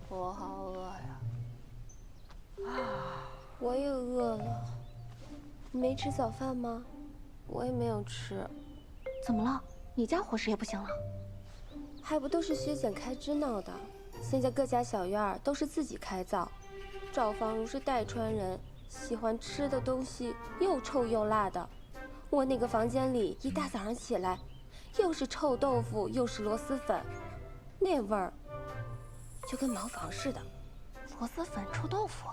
我好饿呀！我也饿了。你没吃早饭吗？我也没有吃。怎么了？你家伙食也不行了？还不都是削减开支闹的？现在各家小院儿都是自己开灶。赵芳如是代川人，喜欢吃的东西又臭又辣的。我那个房间里一大早上起来，又是臭豆腐又是螺蛳粉，那味儿就跟茅房似的。螺蛳粉、臭豆腐，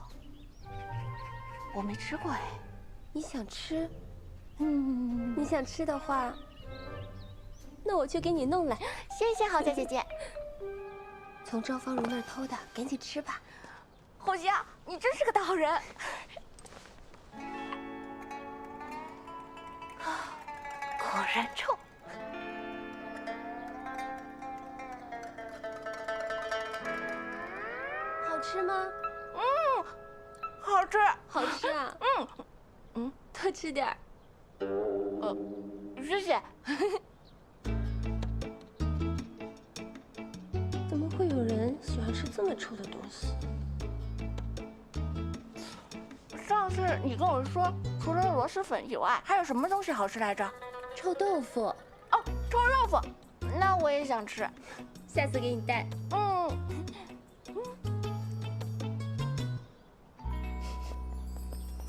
我没吃过哎。你想吃？你想吃的话，那我去给你弄来。谢谢豪家姐姐。从赵芳如那儿偷的，赶紧吃吧。侯姐，你真是个大好人。果然臭。好吃吗？好吃。好吃啊。多吃点儿。谢谢。怎么会有人喜欢吃这么臭的东西？上次你跟我说，除了螺蛳粉以外，还有什么东西好吃来着？臭豆腐。哦，臭豆腐，那我也想吃。下次给你带。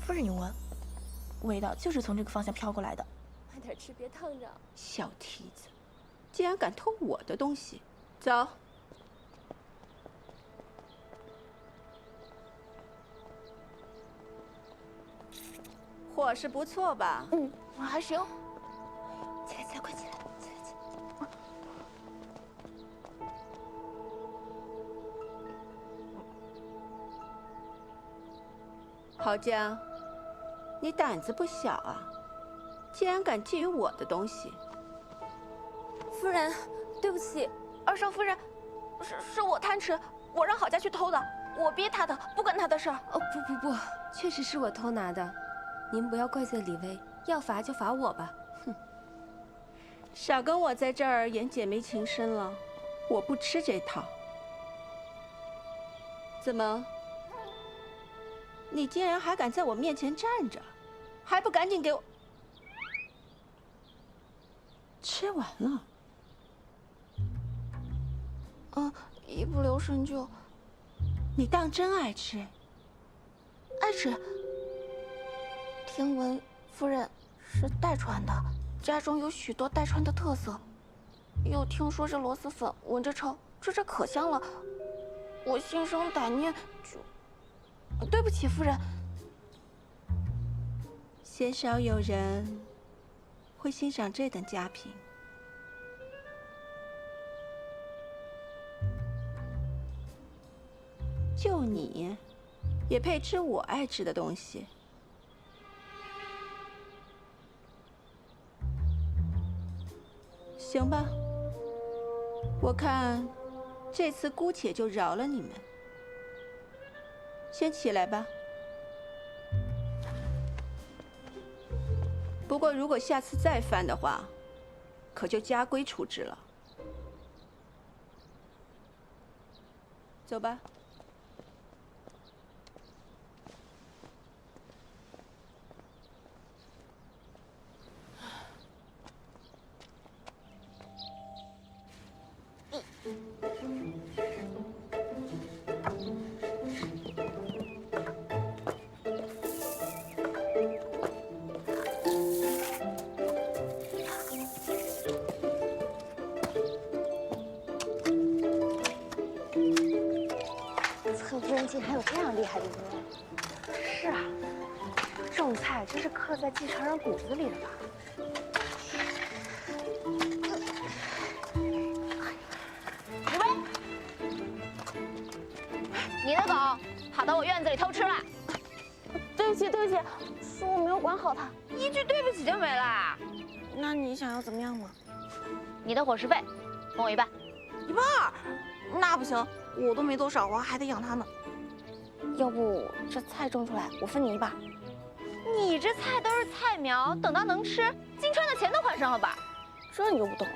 夫人，你闻，味道就是从这个方向飘过来的。慢点吃，别烫着。小蹄子，竟然敢偷我的东西！走。伙食不错吧？还行。起来，起来，快起来，起来，起来。郝江，你胆子不小啊，竟然敢觊觎我的东西！夫人，对不起。二少夫人，是我贪吃，我让郝家去偷的，我逼他的，不关他的事儿。哦，不，确实是我偷拿的，您不要怪罪李薇，要罚就罚我吧。哼，少跟我在这儿演姐妹情深了，我不吃这套。怎么？你竟然还敢在我面前站着，还不赶紧给我吃完了？一不留神就……你当真爱吃？爱吃。听闻夫人是代川的，家中有许多代川的特色，又听说这螺蛳粉闻着臭，吃着可香了，我心生歹念，就……对不起，夫人。鲜少有人会欣赏这等佳品。就你，也配吃我爱吃的东西？行吧，我看这次姑且就饶了你们。先起来吧。不过如果下次再犯的话，可就家规处置了。走吧。侧夫人竟还有这样厉害的女人。是啊，种菜真是刻在继承人骨子里的吧？李薇，你的狗跑到我院子里偷吃了。对不起，是我没有管好它。一句对不起就没了。那你想要怎么样嘛？你的伙食费，分我一半。一半？那不行，我都没多少，我还得养它呢。要不这菜种出来，我分你一半。你这菜都是菜苗，等到能吃，金川的钱都还上了吧？这你就不懂了。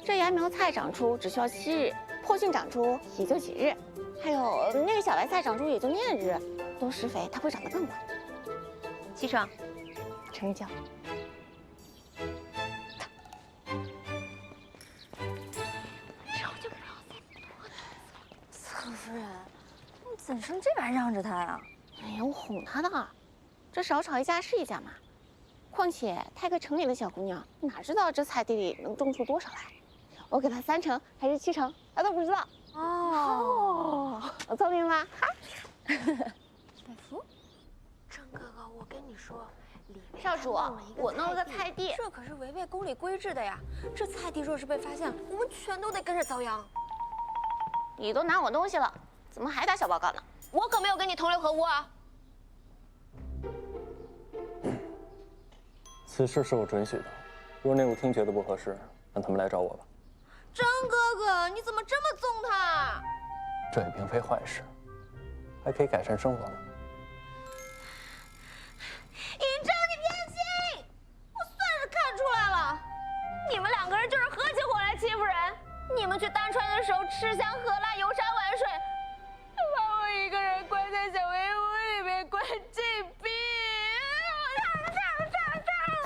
这芽苗菜长出只需要7日，破训长出也就几日，还有那个小白菜长出也就念日，多施肥它会长得更快。7成，成交。侧夫人，你怎生这般让着他呀？哎呀，我哄他的，这少吵一架是一架嘛。况且她一个城里的小姑娘，哪知道这菜地里能种出多少来？我给她3成还是7成，她都不知道。哦，我聪明吧？哈。大夫，郑哥哥，我跟你说，少主，我弄了个菜地，这可是违背宫里规制的呀。这菜地若是被发现，我们全都得跟着遭殃。你都拿我东西了，怎么还打小报告呢？我可没有跟你同流合污啊。此事是我准许的，若内务厅觉得不合适，让他们来找我吧。郑哥哥，你怎么这么纵他？这也并非坏事，还可以改善生活呢。嬴政，你偏心！我算是看出来了，你们2个人就是合起伙来欺负人。你们去丹川的时候吃香喝辣、游山玩水，把我一个人关在小黑屋里面关禁闭。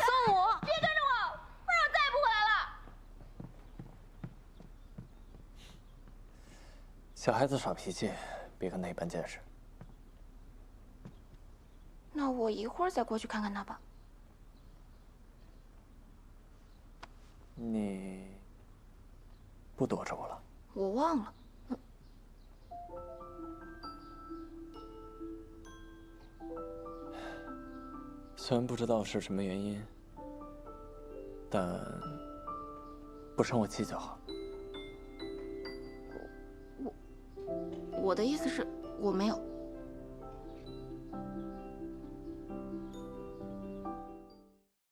宋母，别跟着我，不然我再也不回来了。小孩子耍脾气，别跟他一般见识。那我一会儿再过去看看他吧。你不躲着我了？我忘了。虽然不知道是什么原因，但不生我气就好。我的意思是，我没有。